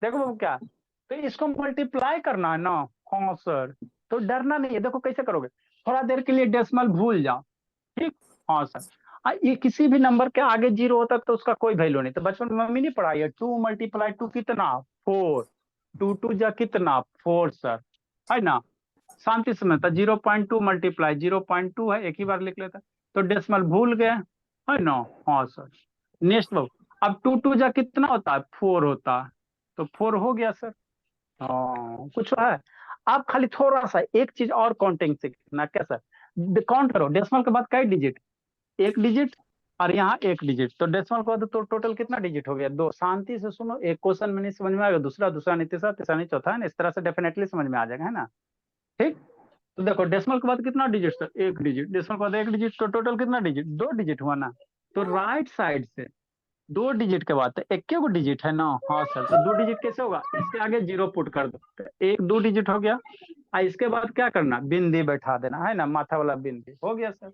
देखो बाबू क्या, तो इसको मल्टीप्लाई करना है ना। हाँ सर, तो डरना नहीं है। देखो कैसे करोगे, थोड़ा देर के लिए डेसिमल भूल जाओ। ठीक। हाँ सर। ये किसी भी नंबर के आगे जीरो होता है तो उसका कोई वैल्यू नहीं। तो बचपन में मम्मी नहीं पढ़ाई है, 2 × 2 कितना 4, 2 × 2 जा कितना 4 सर, है ना। शांति से था 0.2 मल्टीप्लाई 0.2 है, एक ही बार लिख लेता। तो डेसिमल भूल गए, है ना। हाँ सर। नेक्स्ट बाबू, अब 2 × 2 जा कितना होता है 4 होता है, तो 4 हो गया सर। हाँ कुछ है। आप खाली थोड़ा सा एक चीज और काउंटिंग सीखना। क्या सर, काउंट करो डेसिमल के बाद कई डिजिट, एक डिजिट, और यहाँ एक डिजिट। तो डेसिमल के बाद तो टोटल कितना डिजिट हो गया 2। शांति से सुनो, एक क्वेश्चन में नहीं समझ में आएगा, दूसरा दूसरा नहीं, तीसरा तीसरा नहीं, चौथा है ना। इस तरह से डेफिनेटली समझ में आ जाएगा, है ना। ठीक। तो देखो डेसिमल के बाद कितना डिजिट सर, एक डिजिट। डेसिमल के बाद एक डिजिट, तो टोटल कितना डिजिट 2 डिजिट हुआ ना। तो राइट साइड से 2 डिजिट के बाद तो एक को डिजिट है ना। हाँ सर, तो 2 डिजिट कैसे होगा, इसके आगे जीरो पुट कर दो, तो एक 2 डिजिट हो गया। और इसके बाद क्या करना, बिंदी बैठा देना, है ना, माथा वाला बिंदी हो गया सर।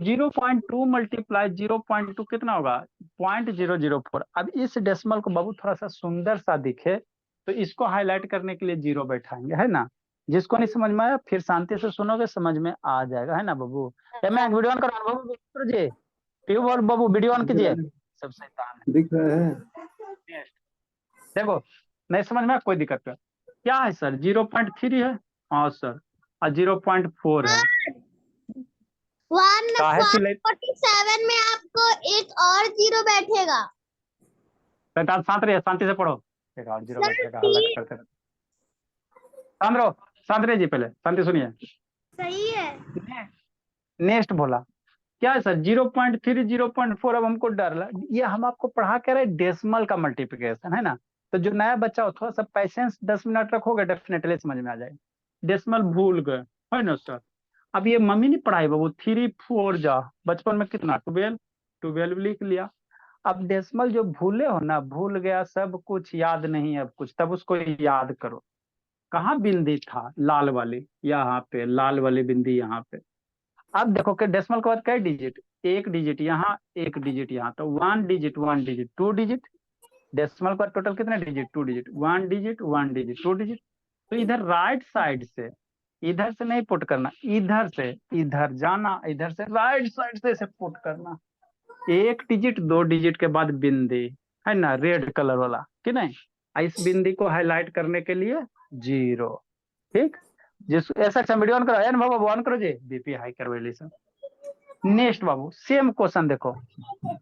0.2 मल्टीप्लाई 0.2 कितना होगा 0.004। अब इस डेसिमल को बाबू थोड़ा सा सुंदर सा दिखे, तो इसको हाईलाइट करने के लिए जीरो बैठाएंगे, है ना। जिसको नहीं समझ में आया फिर शांति से सुनोगे, समझ में आ जाएगा, है ना बाबू। या मैं वीडियो ऑन करा बाबू, कीजिए ट्यूब और बाबू वीडियो ऑन कीजिए। सब शैतान दिख रहा है। है। देखो नहीं समझ में आया, कोई दिक्कत नहीं। क्या है सर 0.3 है। हाँ सर, और 0.4 है। काहे चिल्लाई, 147 में आपको एक और जीरो बैठेगा। बेटा शांत रहिए, शांति से पढ़ो। एक और जीरो बैठेगा, हल्ला करते रहते। शांत रहो, शांत रहिए जी, पहले शांति सुनिए। सही है। नेक्स्ट बोला क्या है सर 0.3 0.4। अब हमको डर लगा, ये हम आपको पढ़ा के रहे डेसिमल का मल्टीप्लिकेशन, है ना। तो जो नया बच्चा हो थोड़ा सा पैसेंस 10 मिनट रखोगे, डेफिनेटली समझ में आ जाएगा। डेसिमल भूल गए, है ना सर। अब ये मम्मी नहीं पढ़ाई बाबू, 3 4 जा बचपन में कितना 12, 12 लिख लिया। अब डेसिमल जो भूले हो ना, भूल गया सब कुछ, याद नहीं अब कुछ, तब उसको याद करो। कहाँ बिंदी था लाल वाली, यहाँ पे लाल वाली बिंदी यहाँ पे। अब देखो कि डेसिमल के बाद कई डिजिट, एक डिजिट यहाँ, एक डिजिट यहाँ, तो 1 डिजिट 1 डिजिट 2 डिजिट। डेसिमल के बाद टोटल कितने digit 2 digit, 1 digit 1 digit 2 digit. तो इधर राइट साइड से, इधर से नहीं पुट करना, इधर से इधर जाना, इधर से राइट साइड से इसे पुट करना। एक डिजिट 2 डिजिट के बाद बिंदी, है ना, रेड कलर वाला कि नहीं। इस बिंदी को हाईलाइट करने के लिए जीरो। ठीक। जिस ऐसा अच्छा वीडियो ऑन करो, है ना बाबू, ऑन करो जी, बीपी हाई करवे ली सर। नेक्स्ट बाबू सेम क्वेश्चन देखो,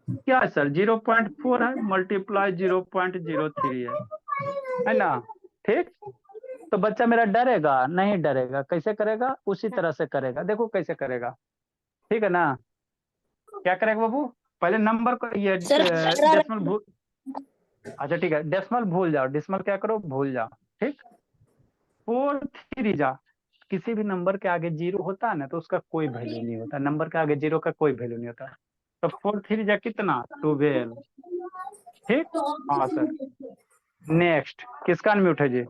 क्या है सर 0.4 है मल्टीप्लाई 0.03 है ना। ठीक। तो बच्चा मेरा डरेगा नहीं, डरेगा कैसे करेगा, उसी तरह से करेगा। देखो कैसे करेगा, ठीक है ना। क्या करेगा बाबू, पहले नंबर को ये डेसिमल भूल, अच्छा ठीक है, डेसिमल भूल जाओ, डेसिमल क्या करो भूल जाओ। ठीक। 4 3 जा, किसी भी नंबर के आगे जीरो होता है ना तो उसका कोई वैल्यू नहीं होता, नंबर के आगे जीरो का कोई वैल्यू नहीं होता। तो 4 3 जा कितना 12। ठीक। हाँ सर। नेक्स्ट किसका अनम्यूट है जी,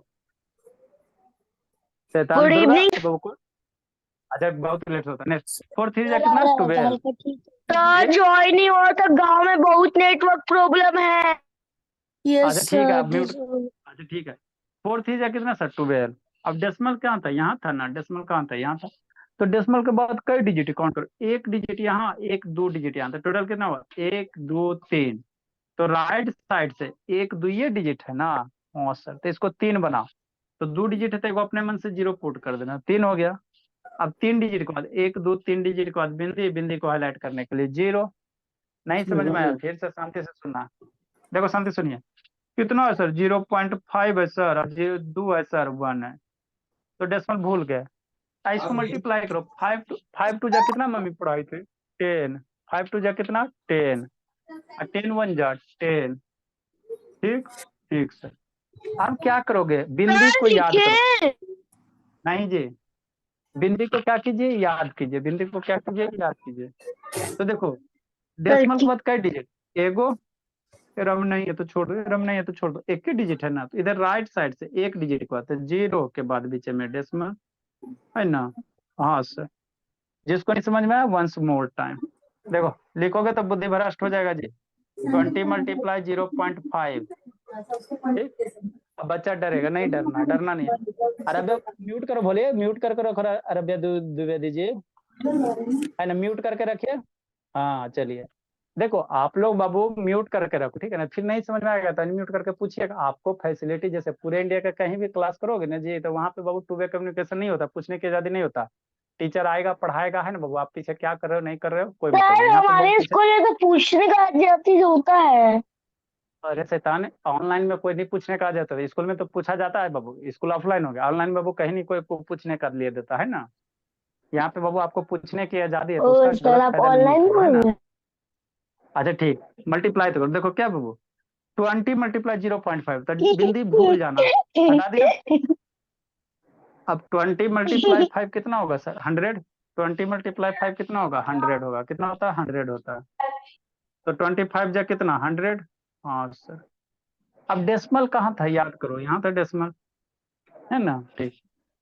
शैतान गुड दुर्गा इवनिंग। बाबू को। अच्छा बहुत लेट होता है। नेक्स्ट 4 3 जा कितना 12। तो ज्वाइन नहीं हुआ था, गांव में बहुत नेटवर्क प्रॉब्लम है। अच्छा ठीक है, अब म्यूट। अच्छा ठीक है, 4 3 जा कितना सर 12। अब डेसिमल क्या था, यहाँ था ना, डेसिमल कहाँ था, यहाँ था। तो डेसिमल के बाद कई डिजिट काउंट करो, एक डिजिट यहाँ, एक 2 डिजिट यहाँ, तो टोटल कितना हुआ 1 2 3। तो राइट साइड से एक 2 ये डिजिट है ना। हाँ सर, तो इसको 3 बनाओ। तो 2 डिजिट है तो अपने मन से जीरो पुट कर देना, 3 हो गया। अब 3 डिजिट के बाद 1 2 3 डिजिट के बाद बिंदी, बिंदी को हाईलाइट करने के लिए जीरो। नहीं समझ में आया फिर से शांति से सुनना। देखो शांति सुनिए, कितना है सर 0.5 है सर, और 2 है सर 1 है। तो डेसिमल भूल गए, इसको मल्टीप्लाई करो, 5 2 जा कितना मम्मी पढ़ाई थी 10, 5 2 जा कितना 10, और 10 1 जा 10। ठीक। ठीक सर। अब क्या करोगे, बिंदी को याद करो। नहीं जी, बिंदी को क्या कीजिए याद कीजिए, बिंदी को क्या कीजिए याद कीजिए। तो देखो डेसिमल के बाद कई डिजिट, एगो, रम नहीं है तो छोड़ दो, रम नहीं है तो छोड़ दो, एक ही डिजिट है ना। तो इधर राइट साइड से एक डिजिट के बाद जीरो के बाद बीच में डेसिमल, है ना। हाँ सर, जिसको नहीं समझ में आया वंस मोर टाइम देखो, लिखोगे तो बुद्धि भ्रष्ट हो जाएगा जी। 20 × 0.5। ठीक। बच्चा डरेगा, नहीं डरना, डरना नहीं है। अरबिया म्यूट करो, बोलिए म्यूट कर करो, अरबिया द्विवेदी जी है ना, म्यूट करके रखिए। हाँ चलिए, देखो आप लोग बाबू म्यूट करके रखो, ठीक है ना, फिर नहीं समझ में आएगा तो अनम्यूट करके पूछिएगा। आपको फैसिलिटी जैसे पूरे इंडिया का कहीं भी क्लास करोगे ना जी, तो वहाँ पे बाबू टू वे कम्युनिकेशन नहीं होता, पूछने की आजादी नहीं होता। टीचर आएगा पढ़ाएगा, है ना बाबू, आप पीछे क्या कर रहे हो नहीं कर रहे हो कोई मतलब सर नहीं, यहाँ पे बाबू हमारे पीछे। स्कूल में तो पूछने का जाति होता है। अरे शैतान, ऑनलाइन में कोई नहीं पूछने का आ जाता है, स्कूल में तो पूछा जाता है बाबू, स्कूल ऑफलाइन हो गया, ऑनलाइन में बाबू कहीं नहीं कोई पूछने का लिए देता है ना। यहाँ पे बाबू आपको पूछने की आजादी है, तो ओ उसका सर गलत आप फायदा नहीं ऑनलाइन उठाओ, है बोल ना। रहे हैं? अच्छा ठीक, मल्टीप्लाई तो करो, देखो क्या बाबू, 20 मल्टीप्लाई 0.5, तो बिंदी भूल जाना, हटा दिया। अब 20 मल्टीप्लाई 5 कितना होगा सर, 100। 20 मल्टीप्लाई 5 कितना होगा, 100 होगा, कितना होता है 100 होता है। तो 25 जा कितना 100। हाँ सर, अब डेसिमल कहाँ था याद करो, यहाँ था डेसिमल, है ना, ठीक।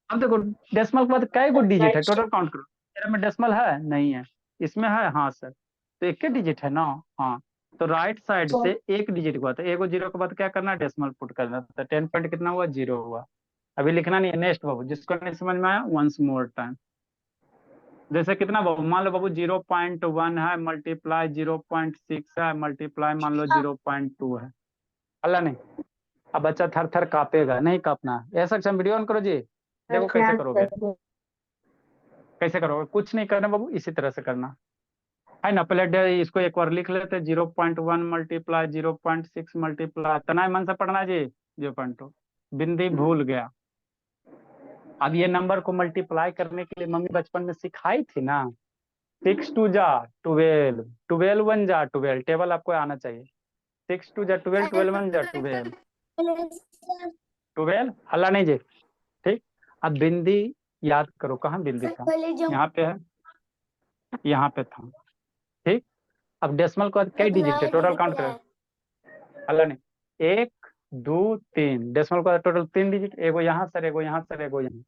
अब देखो डेसिमल के बाद कई गो डिजिट है, टोटल काउंट करो, तेरा में डेसिमल है नहीं है, इसमें है हाँ सर, तो एक के डिजिट है ना। हाँ, तो राइट साइड से एक डिजिट हुआ, तो एक जीरो के बाद क्या करना है, डेसिमल पुट करना, तो 10 पॉइंट कितना हुआ, 0 हुआ। अभी लिखना नहीं है, नेक्स्ट बाबू, जिसको नहीं समझ में आया वंस मोर टाइम। जैसे कितना बाबू, मान लो बाबू 0.1 है मल्टीप्लाई 0.6 है मल्टीप्लाई मान लो 0.2 है, अल्लाह नहीं। अब बच्चा थर थर कांपेगा, नहीं कांपना है, ऐसा अच्छा वीडियो ऑन करो जी, देखो कैसे करोगे, कैसे करोगे, कुछ नहीं करना बाबू, इसी तरह से करना है ना। पहले इसको एक बार लिख लेते, 0.1 मल्टीप्लाई 0.6 मल्टीप्लाई, तनाय मन से पढ़ना जी, 0.2, बिंदी भूल गया। अब ये नंबर को मल्टीप्लाई करने के लिए मम्मी बचपन में सिखाई थी ना, 6 2 जा 12, 12 1 जा 12, टेबल आपको आना चाहिए, 6 2 जा 12, 12 1 जा 12, 12, हल्ला नहीं जी, ठीक। अब बिंदी याद करो, कहाँ बिंदी था, यहाँ पे है, यहाँ पे था, ठीक। अब डेसिमल के बाद कई डिजिट है, टोटल काउंट करो, हल्ला नहीं, 1 2 3, डेसिमल के बाद टोटल 3 डिजिट, एगो यहाँ सर, एगो यहाँ सर, एगो यहाँ,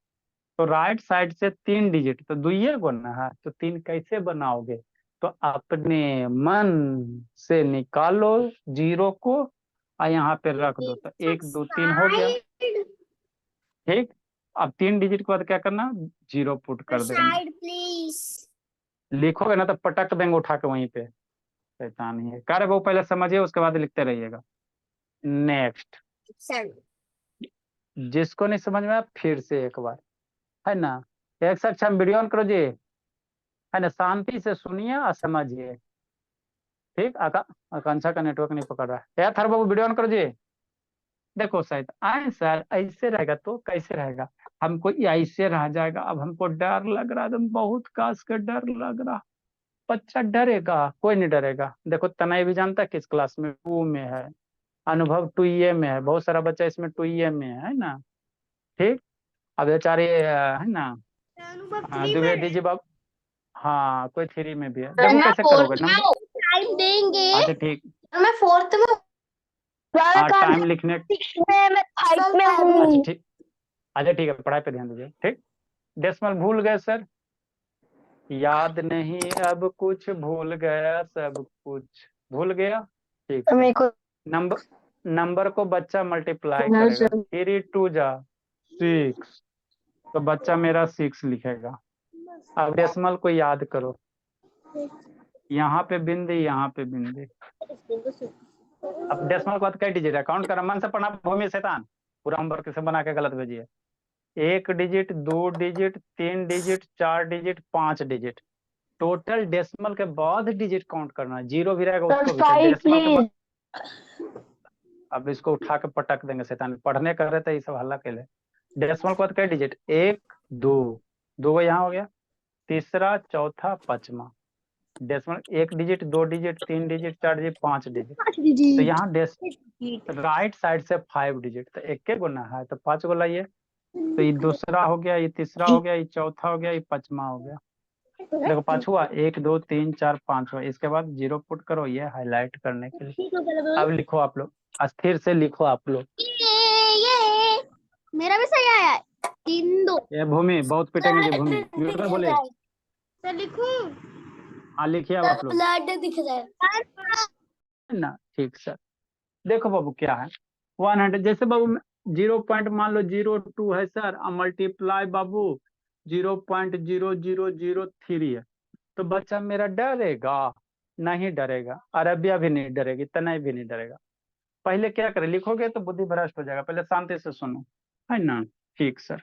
तो राइट साइड से 3 डिजिट, तो दुइये गो ना है, तो 3 कैसे बनाओगे, तो अपने मन से निकालो जीरो को और यहाँ पे रख दो, तो 1 2 3 हो गया, ठीक। अब 3 डिजिट के बाद क्या करना, जीरो पुट कर देना, लिखोगे ना तो पटक देंगे उठा के वहीं पे, शैतान ही है, कार्य वो पहले समझिए उसके बाद लिखते रहिएगा। नेक्स्ट, जिसको नहीं समझ में आया फिर से एक बार, है ना, एक से अच्छा वीडियो ऑन करो जी, है ना, शांति से सुनिए और समझिए, ठीक। आकांक्षा का नेटवर्क नहीं पकड़ रहा है, थर बाबू वीडियो ऑन करो जी। देखो शायद आए सर, ऐसे रहेगा तो कैसे रहेगा, हमको ये ऐसे रह जाएगा, अब हमको डर लग रहा है, एकदम बहुत खास कर डर लग रहा। बच्चा डरेगा, कोई नहीं डरेगा, देखो तनय भी जानता है किस क्लास में, 2 में है, अनुभव 2 में है, बहुत सारा बच्चा इसमें 2 में है ना, ठीक। अब बेचारे है ना, हाँ द्विवेदी जी बाबू, हाँ कोई 3 में भी है, देखो मैं कैसे करोगे फोर्थ में नंबर। हूँ, टाइम देंगे। अच्छा ठीक, मैं फोर्थ में हूँ। हाँ टाइम लिखने, 6 में, मैं 5 में अच्छा हूँ। ठीक, अच्छा ठीक है, पढ़ाई पे ध्यान दीजिए, ठीक। डेसिमल भूल गए सर, याद नहीं अब कुछ, भूल गया सब कुछ, भूल गया, ठीक तो सर। मेरे को नंबर, नंबर को बच्चा मल्टीप्लाई करेगा, 3 2 जा 6, तो बच्चा मेरा 6 लिखेगा। अब डेसिमल को याद करो, यहाँ पे बिंदी, यहाँ पे बिंदी। अब डेसिमल के बाद कई डिजिट है, काउंट करा, मन से पढ़ना भूमि शैतान, पूरा होमवर्क से बना के गलत भेजिए। 1 digit 2 digit 3 digit 4 digit 5 digit, total decimal के बाद डिजिट काउंट करना है, जीरो भी रहेगा उसको भी, तो 5 डेसिमल के बाद। प्लीज। अब इसको उठा के पटक देंगे शैतान, पढ़ने कर रहे थे ये सब हल्ला के लिए। डेसिमल के बाद कई डिजिट, 1 2, 2 यहाँ हो गया, तीसरा चौथा पांचवा, decimal 1 digit 2 digit 3 digit 4 digit 5 digit, तो यहाँ राइट साइड से 5 डिजिट, तो एक के गुना है तो 5 गो लाइए, तो ये दूसरा हो गया, ये तीसरा हो गया, ये चौथा हो गया, ये पांचवा हो गया, देखो 5 हुआ, 1 2 3 4 5 हुआ, इसके बाद जीरो पुट करो, ये हाईलाइट करने के लिए। अब लिखो आप लोग, अस्थिर से लिखो आप लोग, ये मेरा भी सही आया है। 3 2 ये भूमि बहुत पिटेंगे जी, भूमि म्यूट कर बोले, सर लिखूं? हाँ लिखिए अब आप लोग, ब्लड दिख रहा है है ना, ठीक सर। देखो बाबू क्या है, 100, जैसे बाबू जीरो पॉइंट मान लो 02 है सर, मल्टीप्लाई बाबू 0.0003 है, तो बच्चा मेरा डरेगा? नहीं डरेगा, अरबिया भी नहीं डरेगी, तनय भी नहीं डरेगा। पहले क्या करें, लिखोगे तो बुद्धि भ्रष्ट हो जाएगा, पहले शांति से सुनो, है ना? ठीक सर।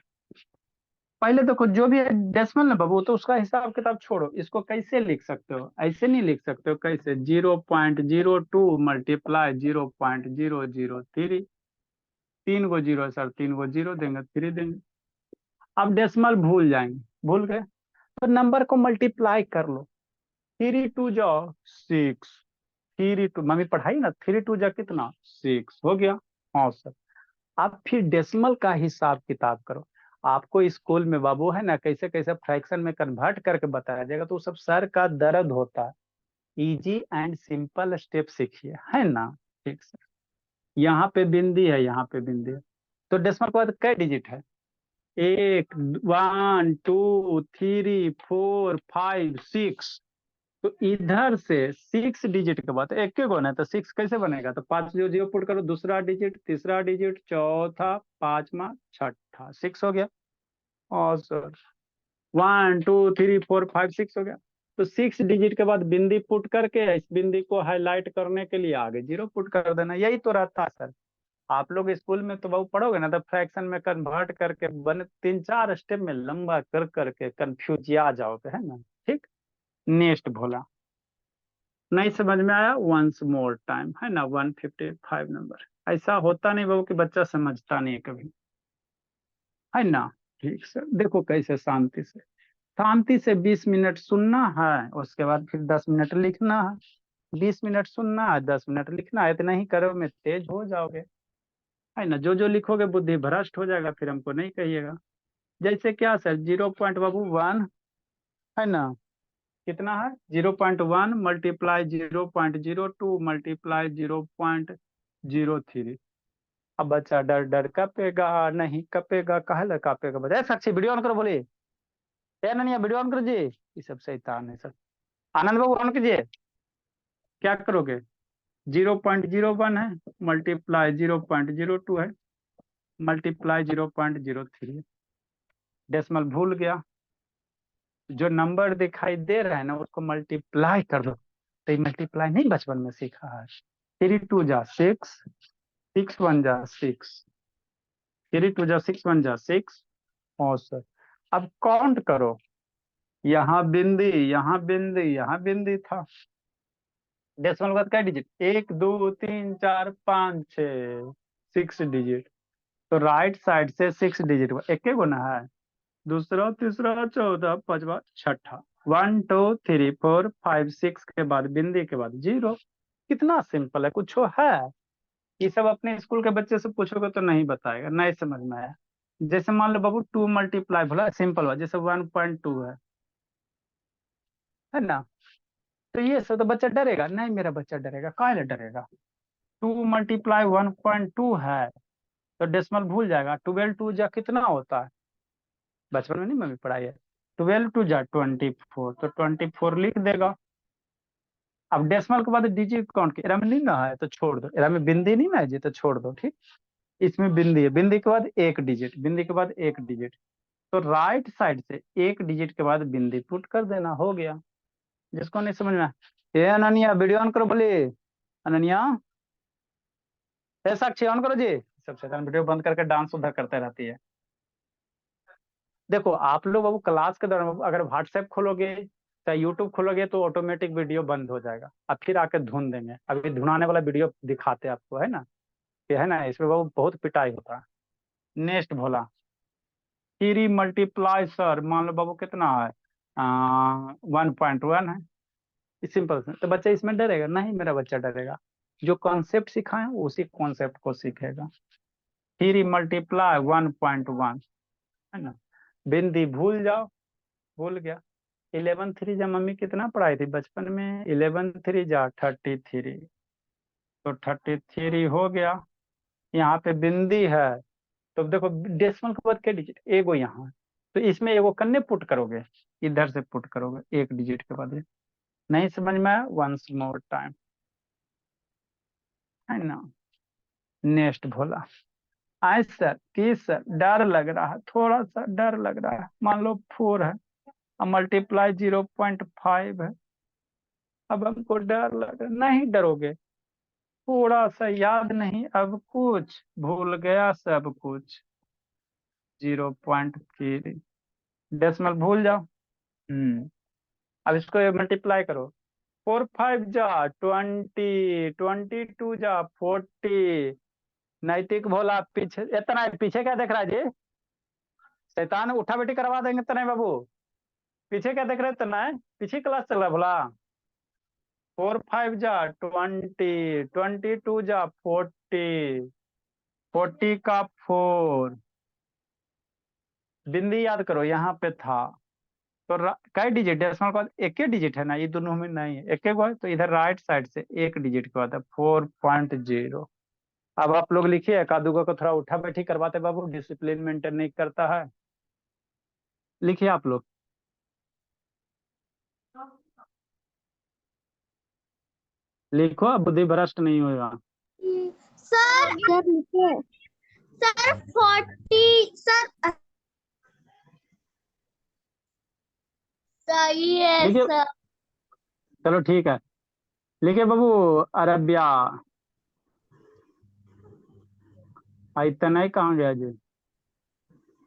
पहले देखो जो भी है डेसिमल ना बाबू, तो उसका हिसाब किताब छोड़ो, इसको कैसे लिख सकते हो, ऐसे नहीं लिख सकते हो, कैसे 0.02 मल्टीप्लाई 0.003, 3 गो जीरो है सर, 3 गो जीरो देंगे, 3 देंगे। अब डेसिमल भूल जाएंगे, भूल गए तो नंबर को मल्टीप्लाई कर लो, 3 2 जा 6, 3 2 मम्मी पढ़ाई ना, 3 2 जा कितना 6 हो गया। हाँ सर। अब फिर डेसिमल का हिसाब किताब करो, आपको स्कूल में बाबू है ना कैसे कैसे फ्रैक्शन में कन्वर्ट करके बताया जाएगा, तो सब सर का दर्द होता है। इजी एंड सिंपल स्टेप सीखिए, है ना? ठीक सर। यहाँ पे बिंदी है, यहाँ पे बिंदी है, तो डेसिमल के बाद कई डिजिट है? एक, 1 2 3 4 5 6। तो इधर से 6 डिजिट के बाद एक के गुना है, तो 6 कैसे बनेगा, तो 5 जो जीरो पुट करो, दूसरा डिजिट, तीसरा डिजिट, चौथा, पांचवा, छठा, 6 हो गया। और सर 1 2 3 4 5 6 हो गया। तो 6 डिजिट के बाद बिंदी पुट करके इस बिंदी को हाईलाइट करने के लिए आगे जीरो पुट कर देना, यही तो रहता है सर। आप लोग स्कूल में तो बहुत पढ़ोगे ना, तो फ्रैक्शन में कन्वर्ट करके बने 3 4 स्टेप में लंबा कर करके कंफ्यूज आ जाओगे, है ना? ठीक। नेक्स्ट भोला, नहीं समझ में आया, वंस मोर टाइम, है ना? 155 नंबर। ऐसा होता नहीं बाबू कि बच्चा समझता नहीं है कभी, है ना? ठीक सर। देखो कैसे शांति से, शांति से 20 मिनट सुनना है, उसके बाद फिर 10 मिनट लिखना है। 20 मिनट सुनना है, 10 मिनट लिखना है, इतना ही करो में तेज हो जाओगे, है ना? जो जो लिखोगे बुद्धि भ्रष्ट हो जाएगा, फिर हमको नहीं कहिएगा। जैसे क्या सर, 0.1 है ना, कितना है 0.1 मल्टीप्लाई 0.02 मल्टीप्लाई 0.03। अब बच्चा डर डर कपेगा, नहीं कपेगा, काहे ला कपेगा बच्चा? साक्षी वीडियो ऑन करो, बोले ए ननिया वीडियो ऑन करो जी। ये सब शैतान है सर। आनंद बाबू ऑन कीजिए। क्या करोगे, 0.01 है मल्टीप्लाई 0.02 है मल्टीप्लाई 0.03। डेसिमल भूल गया, जो नंबर दिखाई दे रहा है ना उसको मल्टीप्लाई कर दो। तो मल्टीप्लाई नहीं बचपन में सीखा है? 3 2 जा 6, 6 1 जा 6, 3 2 जा 6 1 जा 6। और सर अब काउंट करो, यहाँ बिंदी, यहाँ बिंदी, यहाँ बिंदी था। डेसिमल के बाद क्या डिजिट, 1 2 3 4 5 6, 6 डिजिट। तो राइट साइड से 6 डिजिट एक के गुना है, दूसरा, तीसरा, चौथा, पांचवा, छठा। 1 2 3 4 5 6 के बाद बिंदी के बाद जीरो। कितना सिंपल है, कुछ है? ये सब अपने स्कूल के बच्चे से पूछोगे तो नहीं बताएगा, नहीं समझ में आया। जैसे मान लो बाबू 2 मल्टीप्लाई, भला सिंपल हुआ, जैसे 1.2 है ना? तो ये सब तो बच्चा डरेगा नहीं, मेरा बच्चा डरेगा, काहे डरेगा? 2 मल्टीप्लाई 1.2 है, तो डेसिमल भूल जाएगा। 12 2 जा कितना होता है, बचपन में नहीं मम्मी पढ़ाई है? 12 2 जा 24, तो 24 लिख देगा। अब डेसिमल के बाद डिजिट काउंट की, एरा में नहीं ना है तो छोड़ दो, एरा में बिंदी नहीं ना है जी, तो छोड़ दो, ठीक। इसमें बिंदी है, बिंदी के बाद एक डिजिट, बिंदी के बाद एक डिजिट। तो राइट साइड से एक डिजिट के बाद बिंदी पुट कर देना, हो गया। जिसको नहीं समझ में ये अनन्या वीडियो ऑन करो बोले, अनन्या ए साक्षी ऑन करो जी। सब शैतान वीडियो बंद करके डांस उधर करते रहती है। देखो आप लोग बाबू क्लास के दौरान अगर व्हाट्सएप खोलोगे चाहे यूट्यूब खोलोगे तो ऑटोमेटिक वीडियो बंद हो जाएगा, अब फिर आके धुन देंगे। अभी धुनाने वाला वीडियो दिखाते हैं आपको, है ना? ये है ना, इसमें बाबू बहुत पिटाई होता है। नेक्स्ट भोला, 3 मल्टीप्लाई सर मान लो बाबू कितना है, 1.1 है। सिंपल से तो बच्चा इसमें डरेगा नहीं, मेरा बच्चा डरेगा। जो कॉन्सेप्ट सिखाए उसी कॉन्सेप्ट को सीखेगा। 3 मल्टीप्लाई 1.1, है ना? बिंदी भूल जाओ, भूल गया। 11 3 जा मम्मी कितना पढ़ाई थी बचपन में, 11 3 जा 33, तो 33 हो गया। यहाँ पे बिंदी है, तो देखो डेसिमल के बाद क्या डिजिट, एगो यहाँ है। तो इसमें एगो कन्ने पुट करोगे, इधर से पुट करोगे एक डिजिट के बाद। नहीं समझ में आया, वंस मोर टाइम, है ना? नेक्स्ट भोला, आए सर कि सर डर लग रहा है, थोड़ा सा डर लग रहा है। मान लो 4 है और मल्टीप्लाई 0.5 है। अब हमको डर लग रहा, नहीं डरोगे? थोड़ा सा याद नहीं, अब कुछ भूल गया सब कुछ। 0.3 डेसिमल भूल जाओ। अब इसको मल्टीप्लाई करो। 4 5 जा 20, 22 जा 40। नैतिक भोला पीछे इतना पीछे क्या देख रहा है जी? शैतान उठा बैठी करवा देंगे तने बाबू। पीछे क्या देख रहे तना? पीछे क्लास चल रहा है भोला। 4 5 जा 20, 22 जा 40, 40 का 4। बिंदी याद करो यहाँ पे था। तो कई डिजिट डेसिमल के बाद एक ही डिजिट है ना, ये दोनों में नहीं है, एक एक है, तो इधर राइट साइड से एक डिजिट के बाद है 4.0। अब आप लोग लिखिए, कादुगा को थोड़ा उठा बैठी करवाते बाबू, डिसिप्लिन मेंटेन नहीं करता है। लिखिए आप लोग। लिखो, अब बुद्धि भ्रष्ट नहीं होगा। सर सर 40 सर सही है लिखिए, सर। चलो ठीक है। लिखिए बाबू, अरबिया। इतना ही कहाँ गया जी?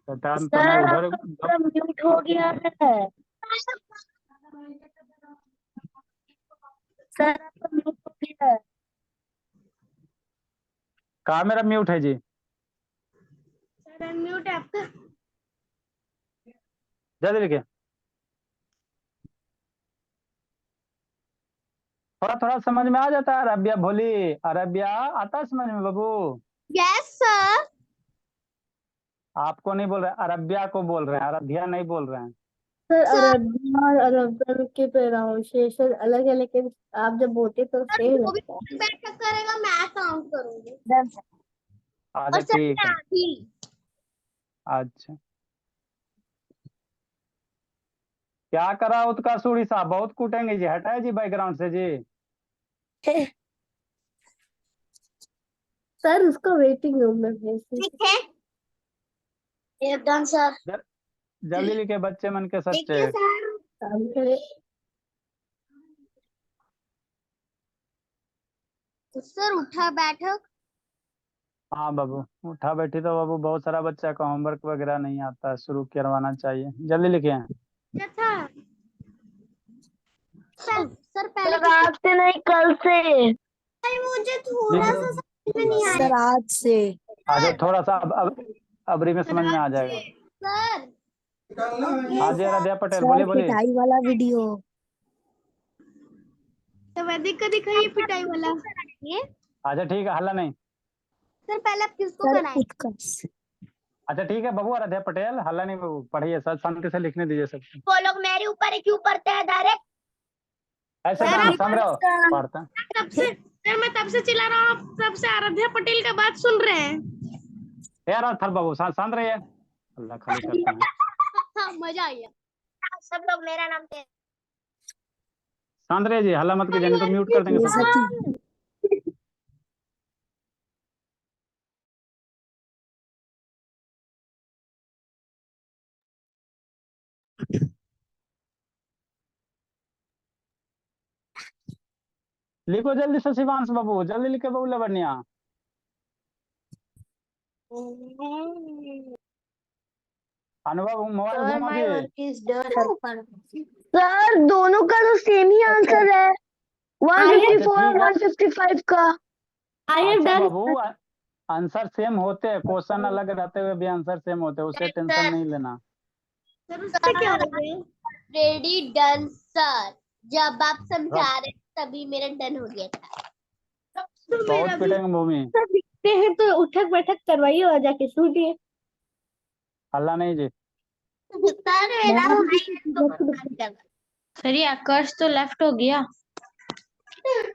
शैतान तो नहीं सर उधर। आपका म्यूट हो गया है। सर आपका म्यूट हो गया है। कहाँ मेरा म्यूट है जी? सर म्यूट है आपका। जल्दी लिखिए। थोड़ा थोड़ा समझ में आ जाता है अरबिया भोली। अरबिया आता है समझ में बाबू? Yes sir. आपको नहीं बोल रहे, अरबिया को बोल रहे हैं, अरबिया नहीं बोल रहे हैं। सर अरबिया और अरबिया के प्रोनाउंसिएशन अलग है, लेकिन आप जब बोलते तो सेम लगता है। बैठक करेगा, मैं काउंट करूंगी। Done sir. अच्छा और सर ठीक मैं है। भी। अच्छा, क्या करा उसका सूरी साहब, बहुत कूटेंगे जी, हटाए जी बैकग्राउंड से जी। सर उसको वेटिंग रूम में भेज दीजिए। ठीक है एकदम सर। जल्दी लिखे बच्चे मन के सच्चे। देखिए सर काम करे। तो सर उठा बैठक। हाँ बाबू, उठा बैठी तो बाबू बहुत सारा बच्चा का होमवर्क वगैरह नहीं आता है, शुरू करवाना चाहिए। जल्दी लिखिए। क्या था सर पहले सर आज से नहीं कल से। मुझे थोड़ा सा समझ में नहीं आया सर आज से। अच्छा थोड़ा सा अब अबरी में समझ में आ जाएगा। सर हाँ जी आराध्या पटेल, सर बोलिए बोलिए। पिटाई वाला वीडियो तो वैदिक का दिखाइए पिटाई वाला। ये अच्छा ठीक है, हल्ला नहीं। सर पहले आप किसको कराएं? उत्कर्ष। अच्छा ठीक है बाबू आराध्या पटेल, हल्ला नहीं बाबू, पढ़िए सर, शांति से लिखने दीजिए सबको। वो लोग मेरे ऊपर ही क्यों पढ़ते हैं डायरेक्ट? ऐसे सर काम आप समझ रहे हो? पढ़ते हैं। तब से सर मैं तब से चिल्ला रहा हूँ, आप तब से आराध्या पटेल का बात सुन रहे हैं। यार थर बाबू शांत रहिए, अल्लाह खाली करते हैं। हाँ मजा आ गया। सब लोग मेरा नाम ते शांत रहिए जी, हल्ला मत कीजिए, नहीं तो म्यूट कर देंगे सबको। लिखो जल्दी से शिवांश बाबू, जल्दी लिखे बाबू लवन्या। अनुभव मोबाइल घुमा दिए। सर दोनों का तो सेम ही आंसर है, 154 और 155 का। अच्छा बाबू, आंसर सेम होते हैं, क्वेश्चन अलग रहते हुए भी आंसर सेम होते हैं, उससे टेंशन नहीं लेना। सर उससे क्या हो गया? रेडी डन सर, जब आप समझा रहे तभी मेरा डन हो गया था। तो बहुत मेरा भी पिटेंगे भूमि। सर दिखते हैं तो उठक बैठक करवाइए और जाके सूटिए। हल्ला नहीं जी। सर मेरा सर ये आकाश तो लेफ्ट हो गया।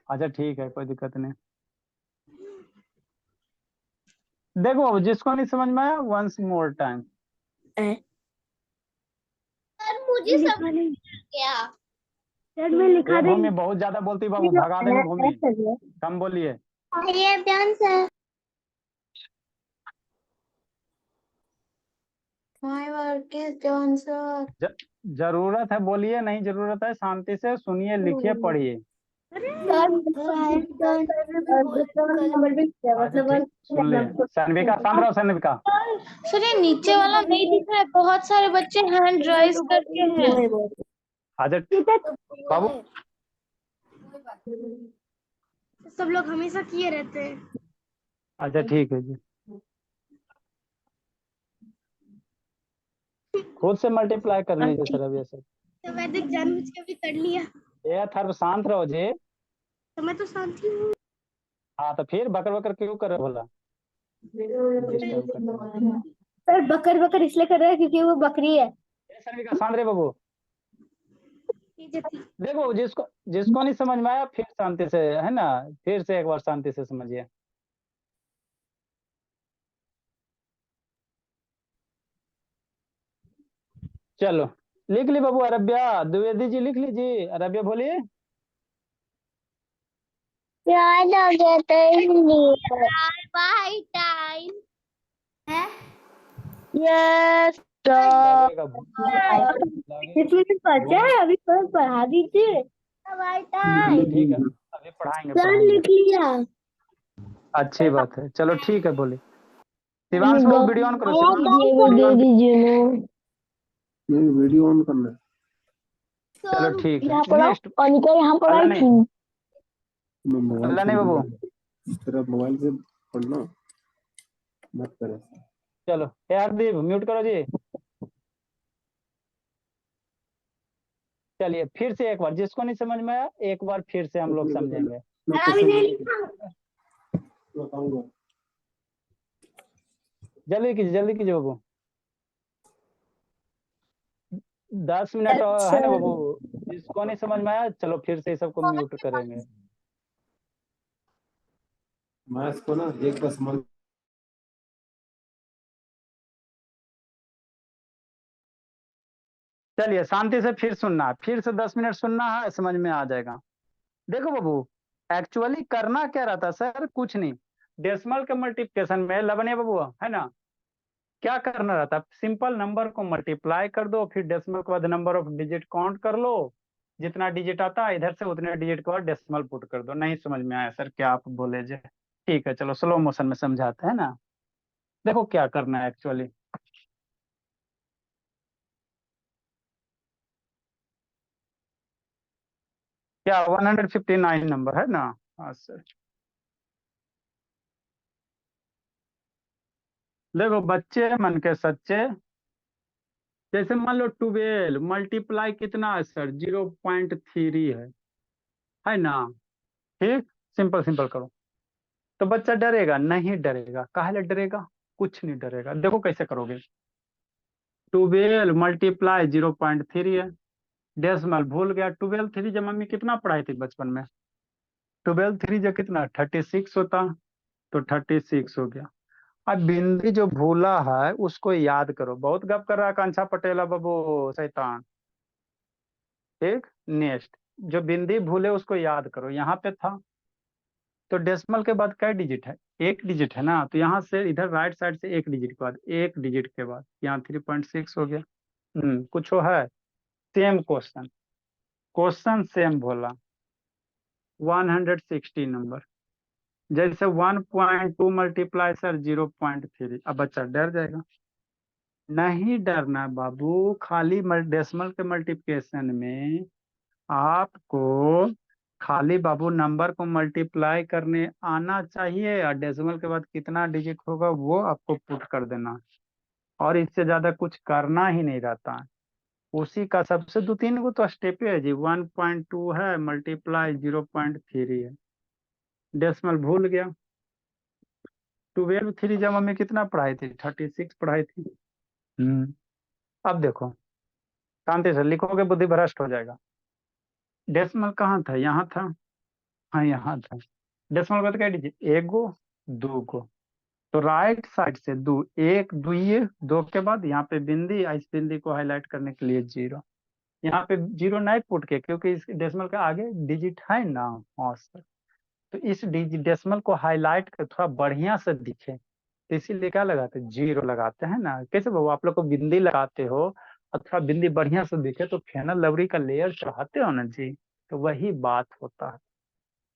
अच्छा ठीक है, कोई दिक्कत नहीं। देखो बाबू, जिसको नहीं समझ में आया वंस मोर टाइम। सर मुझे समझ में गया। सर मैं लिखा ये रही भूमि बहुत ज्यादा बोलती बाबू, भगा देंगे भूमि, कम बोलिए। ये done sir. Five work is answer. जरूरत है बोलिए, नहीं जरूरत है शांति से सुनिए, लिखिए, पढ़िए। अच्छा ठीक, सुन लिए। सन्विका, शांत रहो सन्विका। सर ये नीचे वाला नहीं दिख रहा है, बहुत सारे बच्चे हैंड राइज करके हैं। अच्छा बाबू, सब लोग हमेशा किए रहते हैं। अच्छा ठीक है जी। खुद से मल्टीप्लाई कर लीजिए सर अभी ऐसे। तो वैदिक जानबूझ के भी कर लिया। ये थर्व शांत रहो जी। तो मैं तो शांति हूँ। हाँ तो फिर बकर बकर क्यों कर रहे हो भला? डिस्टर्ब करते हैं। सर बकर बकर इसलिए कर रहा है क्योंकि वो बकरी है। सन्विका शांत रहे बाबू। देखो जिसको जिसको नहीं समझ में आया फिर शांति से, है ना, फिर से एक बार शांति से समझिए। चलो लिख ली बाबू। अरबिया द्विवेदी जी लिख लीजिए। अरबिया बोलिए। याद आ गया बाय टाइम है। यस लगेगा इसमें तो बचा है, अभी तो पढ़ा दीजिए। बाय चलो टाइम ठीक है, अभी पढ़ाएंगे सर पढ़ाएंगे। लिख लिया। अच्छी बात है, चलो ठीक है बोलिए। शिवांश बाबू वीडियो ऑन करो। शिवांश दे दीजिए ना। नहीं, वीडियो ऑन करना है। चलो ठीक है। यहाँ पर नेक्स्ट। अनिका यहाँ पर अल्लाह आई नहीं, थी। मैं मोबाइल अल्लाह से नहीं बाबू। तेरा मोबाइल से पढ़ना मत करे। चलो यार दीप म्यूट करो जी। चलिए फिर से एक बार, जिसको नहीं समझ में आया एक बार फिर से हम लोग समझेंगे। बताऊंगा। जल्दी कीजिए बाबू। 10 मिनट और है ना बाबू। जिसको नहीं समझ में आया चलो फिर से सबको म्यूट करेंगे। मैथ्स को ना एक बस मन। चलिए शांति से फिर सुनना है, फिर से 10 मिनट सुनना है, समझ में आ जाएगा। देखो बाबू, एक्चुअली करना क्या रहता सर, कुछ नहीं। डेसिमल के मल्टीप्लिकेशन में लवने बाबू, है ना, क्या करना रहता, सिंपल नंबर को मल्टीप्लाई कर दो, फिर डेसिमल के बाद नंबर ऑफ डिजिट काउंट कर लो, जितना डिजिट आता है इधर से उतने डिजिट के बाद डेसिमल पुट कर दो। नहीं समझ में आया सर क्या आप बोले जे? ठीक है चलो स्लो मोशन में समझाते हैं ना। देखो क्या करना है एक्चुअली। क्या 159 नंबर है ना? हाँ सर। देखो बच्चे मन के सच्चे, जैसे मान लो 12 मल्टीप्लाई कितना है सर, 0.3 है ना? ठीक, सिंपल सिंपल करो। तो बच्चा डरेगा नहीं? डरेगा, काहे डरेगा? कुछ नहीं डरेगा। देखो कैसे करोगे। 12 मल्टीप्लाई 0.3 है, डेसिमल भूल गया। 12 3 जब मम्मी कितना पढ़ाई थी बचपन में? 12 3 जो कितना 36 होता, तो 36 हो गया। अब बिंदी जो भूला है उसको याद करो। बहुत गप कर रहा है कांछा पटेला बाबू शैतान। ठीक, नेक्स्ट, जो बिंदी भूले उसको याद करो। यहाँ पे था, तो डेसिमल के बाद क्या डिजिट है? एक डिजिट है ना, तो यहाँ से इधर राइट साइड से एक डिजिट के बाद, एक डिजिट के बाद यहाँ 3.6 हो गया। कुछ वो है? सेम क्वेश्चन, क्वेश्चन सेम बोला। 160 नंबर। जैसे 1.2 मल्टीप्लाई सर 0.3। अब बच्चा डर जाएगा। नहीं डरना बाबू, खाली डेसिमल के मल्टीप्लिकेशन में आपको खाली बाबू नंबर को मल्टीप्लाई करने आना चाहिए, और डेसिमल के बाद कितना डिजिट होगा वो आपको पुट कर देना, और इससे ज्यादा कुछ करना ही नहीं रहता है। उसी का सबसे 2 3 गो तो स्टेप है जी। 1.2 है मल्टीप्लाई 0.3 है, डेसिमल भूल गया। 12 3 जब हमें कितना पढ़ाई थी? 36 पढ़ाई थी। अब देखो शांति से लिखोगे, बुद्धि भ्रष्ट हो जाएगा। डेसिमल कहाँ था? यहाँ था। हाँ यहाँ था। डेसिमल का तो क्या दीजिए, एक गो दो गो, तो राइट साइड से दो, एक दुइये दो के बाद यहाँ पे बिंदी, इस बिंदी को हाईलाइट करने के लिए 0। यहाँ पे 0 नहीं पुट के, क्योंकि इस डेसिमल के आगे डिजिट है ना। हाँ सर, तो इस डेसिमल को हाईलाइट कर थोड़ा बढ़िया से दिखे, तो इसीलिए क्या लगाते हैं, जीरो लगाते हैं ना। कैसे बाबू आप लोग को बिंदी लगाते हो और थोड़ा बिंदी बढ़िया से दिखे तो फेनल लवरी का लेयर चढ़ाते हो ना जी, तो वही बात होता है।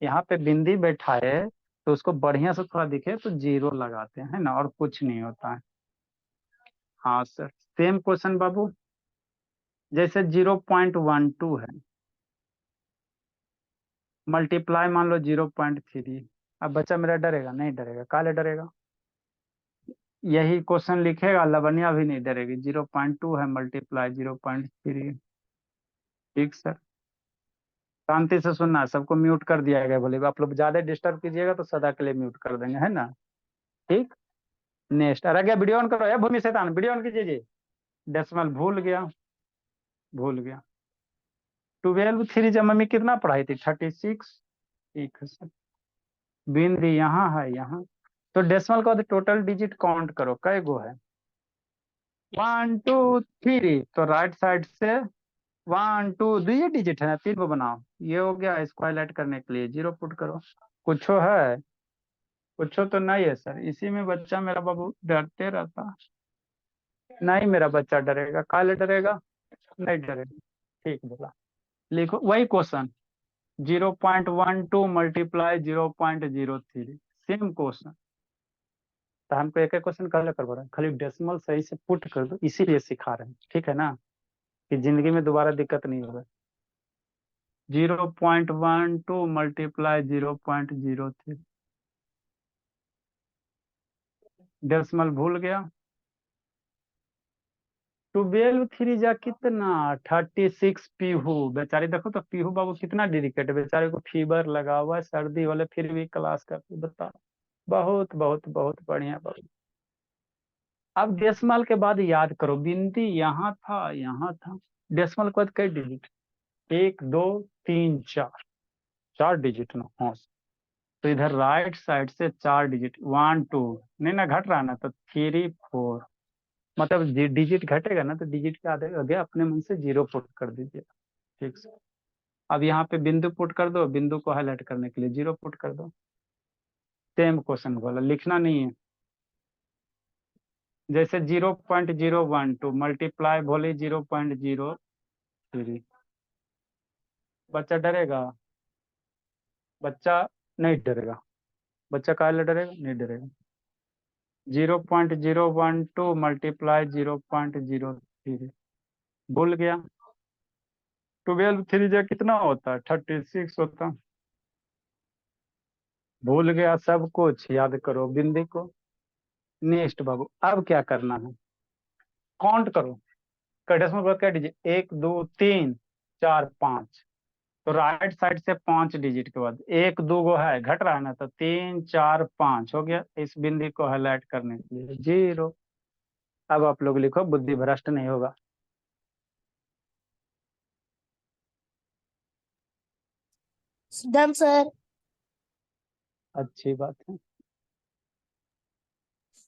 यहाँ पे बिंदी बैठा है तो उसको बढ़िया से थोड़ा दिखे तो जीरो लगाते हैं ना, और कुछ नहीं होता है। हाँ सर, सेम क्वेश्चन बाबू। जैसे 0.12 है, मल्टीप्लाई मान लो 0.3। अब बच्चा मेरा डरेगा नहीं? डरेगा, काले डरेगा? यही क्वेश्चन लिखेगा, लवन्या भी नहीं डरेगी। 0.2 है, मल्टीप्लाई 0.3। ठीक सर, शांति से सुनना है, सबको म्यूट कर दिया गया। बोले आप लोग ज्यादा डिस्टर्ब कीजिएगा तो सदा के लिए म्यूट कर देंगे, है ना? ठीक। नेक्स्ट, अरे गया वीडियो ऑन करो या भूमि शैतान, वीडियो ऑन कीजिए जी। डेसिमल भूल गया, भूल गया। 12 3 जब मम्मी कितना पढ़ाई थी? 36। ठीक है सर, बिंदी यहाँ है, यहाँ। तो डेसिमल का टोटल डिजिट काउंट करो, कै गो है? 1 2 3। तो राइट साइड से 1 2, ये डिजिट है ना, 3 को बनाओ। ये हो गया, स्क्वायर ऐड करने के लिए 0 पुट करो। कुछ है? कुछ तो नहीं है सर, इसी में बच्चा मेरा बाबू डरते रहता। नहीं मेरा बच्चा डरेगा, काले डरेगा? नहीं डरेगा। ठीक बोला, लिखो वही क्वेश्चन। 0.12 multiply 0.03, same question. तो हमको एक एक क्वेश्चन कल करवा रहे हैं, खाली डेसिमल सही से पुट कर दो, इसीलिए सिखा रहे हैं, ठीक है ना, कि जिंदगी में दोबारा दिक्कत नहीं होगा। 0.12 मल्टीप्लाई 0.03, डेसिमल भूल गया। 12 3 जा कितना? 36 पीहू। बेचारी देखो तो पीहू बाबू कितना डेडिकेट है, बेचारे को फीवर लगा हुआ है, सर्दी वाले, फिर भी क्लास करते। बताओ, बहुत बहुत बहुत बढ़िया बाबू। अब डेसिमल के बाद याद करो, बिंदी यहाँ था, यहाँ था। डेसिमल के बाद कई डिजिट? 1 2 3 4, 4 डिजिट ना? हाँ। तो इधर राइट साइड से 4 डिजिट, 1 2, नहीं ना घट रहा ना, तो 3 4। मतलब डिजिट घटेगा ना तो डिजिट के आगे आगे अपने मन से 0 पुट कर दीजिए। ठीक से, अब यहाँ पे बिंदु पुट कर दो, बिंदु को हाईलाइट करने के लिए 0 पुट कर दो। सेम क्वेश्चन बोला, लिखना नहीं है। जैसे 0.012 मल्टीप्लाई बोले 0.03। बच्चा डरेगा? बच्चा नहीं डरेगा। बच्चा काहे डरेगा? नहीं डरेगा। 0.012 मल्टीप्लाई 0.03, भूल गया। 12 3 जा कितना होता है? 36 होता। भूल गया, सब कुछ याद करो बिंदी को। नेक्स्ट बाबू, अब क्या करना है? काउंट करो, डेसिमल बाद क्या डिजिट? 1 2 3 4 5। तो राइट साइड से 5 डिजिट के बाद 1 2 गो है, घट रहा है ना, तो 3 4 5 हो गया। इस बिंदी को हाईलाइट करने के लिए 0। अब आप लोग लिखो, बुद्धि भ्रष्ट नहीं होगा। Done sir. अच्छी बात है,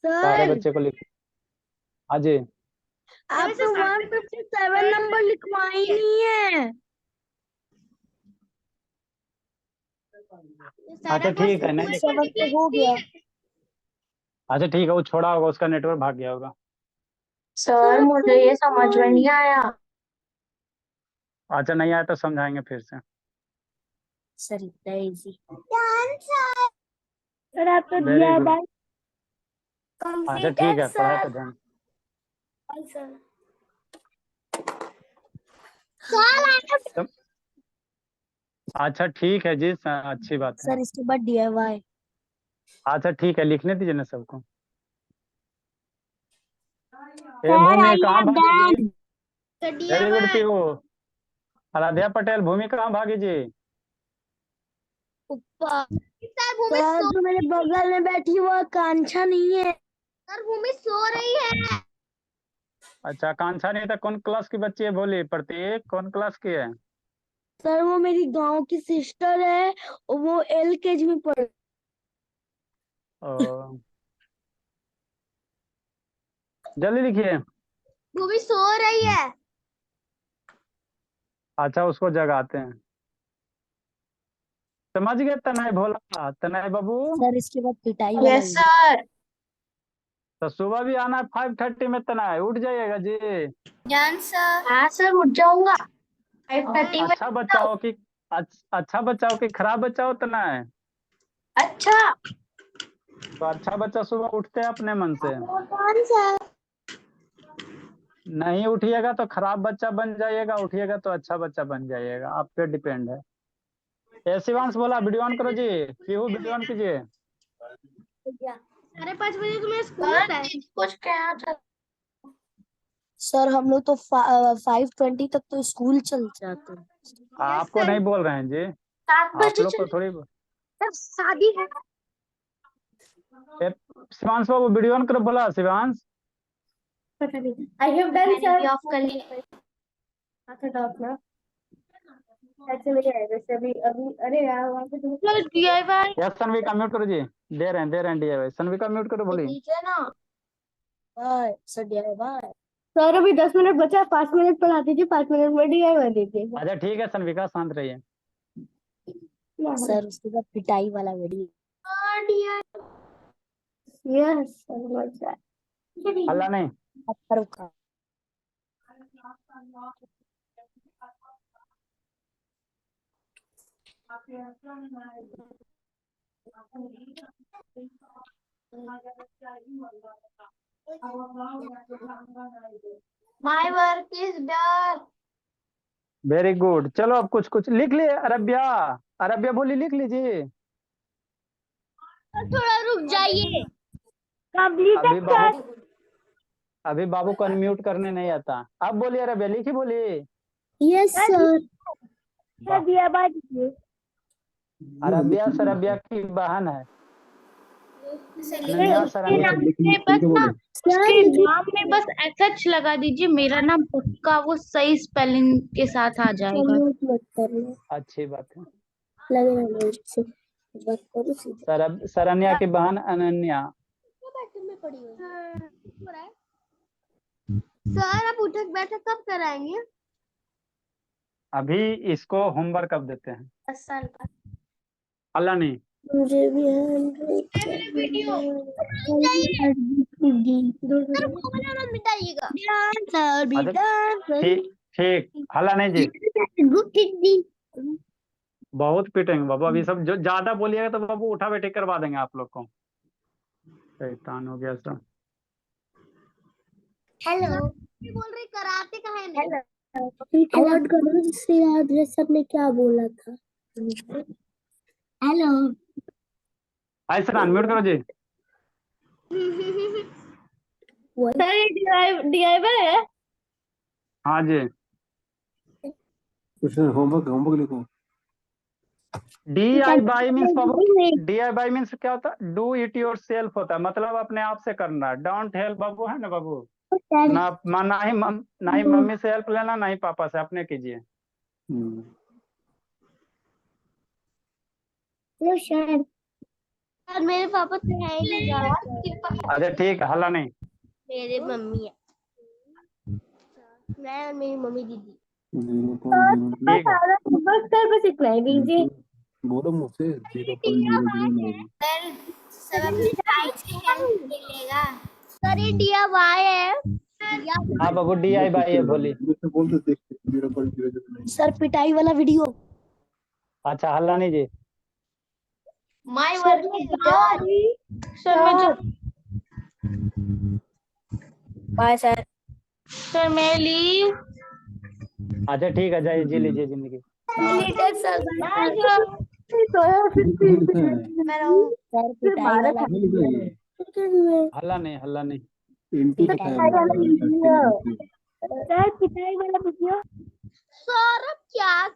सारे सर बच्चे को लिखो। हाँ जी। आप तो 157 नंबर लिखवाए ही नहीं है। अच्छा ठीक है, नहीं लिख। 7 तो हो गया। अच्छा ठीक है, वो छोड़ा होगा, उसका नेटवर्क भाग गया होगा। सर मुझे ये समझ में नहीं आया। अच्छा नहीं आया तो समझाएंगे फिर से। सर इतना इजी। सर आप तो वेरी दिया गुड। बात अच्छा कंप्लीट ठीक है है, पढ़ाई पे सर। ध्यान। सर तो- अच्छा ठीक है जी, अच्छी बात है। सर इसके बाद DIY। अच्छा ठीक है, लिखने दीजिए ना सबको। ए सर भूमि आई कहाँ एम भागी जी? Done. Very good Pihu. Aaradhya Patel, Bhumi कहाँ भागी जी? ऊपर। सर जो मेरे बगल में बैठी वो आकांक्षा नहीं है। सर भूमि सो रही है। अच्छा, कांक्षा नहीं था, कौन क्लास की बच्ची है? बोली प्रतीक, कौन क्लास की है? सर वो मेरी गांव की सिस्टर है, वो LKG में पढ़। ओ, जल्दी लिखिए। भूमि सो रही है। अच्छा, उसको जगाते हैं। समझ गए तनय भोला, तनय बाबू? सर इसके बाद पिटाई वाला यस सर। तो सुबह भी आना है 5:30 में तना है, उठ जाइएगा जी। ज्ञान सर। हाँ सर, उठ जाऊंगा 5:30 में। अच्छा बच्चा हो कि अच्छा बच्चा हो कि खराब बच्चा हो तना है? अच्छा। तो अच्छा बच्चा सुबह उठते हैं अपने मन से, कौन सा? नहीं उठिएगा तो खराब बच्चा बन जाइएगा, उठिएगा तो अच्छा बच्चा बन जाइएगा, आप पे डिपेंड है। ए शिवांश बोला वीडियो ऑन करो जी, पीहू वीडियो ऑन कीजिए। 5:30 तो मेरा स्कूल होता है। कुछ कहना था सर हम लोग तो 5:20 तक तो स्कूल चल जाते हैं। आपको नहीं बोल रहे हैं जी, 7 आप बजे लोग को थोड़ी। शादी है। शिवांश बाबू वीडियो ऑन करो बोला शिवांश। I have done मैंने sir. भी ऑफ कर लिया। अच्छा डॉट ना ऐसे में आएगा अभी अभी। अरे यार वहाँ पे तुम DIY यस सनवी का म्यूट करो जी, दे रहे हैं डीआईवाई। सनवी का म्यूट करो बोली। ठीक है ना। Bye sir bye. सर अभी 10 मिनट बचा, 5 मिनट पढ़ा दीजिए, 5 मिनट में DIY दीजिए। अच्छा ठीक है सनविका, शांत रहिए। सर उसके बाद पिटाई वाला वीडियो। Yes sir. हल्ला नहीं। पत्थर का my work is done. Very good, चलो अब कुछ कुछ लिख लिए। अरबिया, अरबिया बोली लिख लीजिए। थोड़ा रुक जाइए। अभी बाबू को अनम्यूट करने नहीं आता। अब बोलिए अरबिया, लिखी बोलिए। Yes sir. DIY दीजिए। अरबिया सरबिया की बहन है। अनन्या सरन्या। उसके नाम में बस SH लगा दीजिए, मेरा नाम पक्का वो सही स्पेलिंग के साथ आ जाएगा। मत करना, अच्छी बात है। लगे ना इससे बात करो सीधे। सरन्या की बहन अनन्या। में पड़ी हुई है। सर आप उठक बैठक कब कराएंगे? अभी इसको होमवर्क कब देते हैं? 10 साल का। अल्लाह नहीं। मुझे भी वीडियो मिटाइएगा। ठीक ठीक, हल्ला नहीं जी। बहुत पीटेंगे बाबू, अभी सब जो ज्यादा बोलिएगा तो बाबू उठा बैठे करवा देंगे आप लोग को। शैतान हो गया सब। हेलो बोल रही कराटे का है नहीं। रिकॉर्ड करो जिससे याद रहे सर ने क्या बोला था। हेलो ऐसा अनम्यूट करो जी। सर ये DIY है। हाँ जी। कुछ होमवर्क होमवर्क लिखो। DIY मीन्स बाबू, DIY मीन्स क्या होता है? डू इट योर सेल्फ होता है, मतलब अपने आप से करना। डोंट हेल्प बाबू है ना बाबू, ना ही मम्मी से हेल्प लेना, ना ही पापा से, अपने कीजिए। सर मेरे पापा तो है ही नहीं जानते। अच्छा ठीक है, हल्ला नहीं। मेरे मम्मी है, मैं और मेरी मम्मी दीदी। 0.0 बस इतना ही दीजिए। बोलो मुझसे 0.009। सब अपने भाई से हेल्प ले लेगा। सर ये DIY है। हाँ बाबू DIY है, बोली। मुझसे बोल दो देख 0.009। सर पिटाई वाला वीडियो। अच्छा हल्ला नहीं जी। My work is done. Sir मैं बाय सर। सर मैं लीव। अच्छा ठीक है, जाइए जी लीजिए जिंदगी। मैं रहूं। सर पिटाई वाला हल्ला नहीं, हल्ला नहीं। इंटू सर पिटाई वाला वीडियो। सर क्या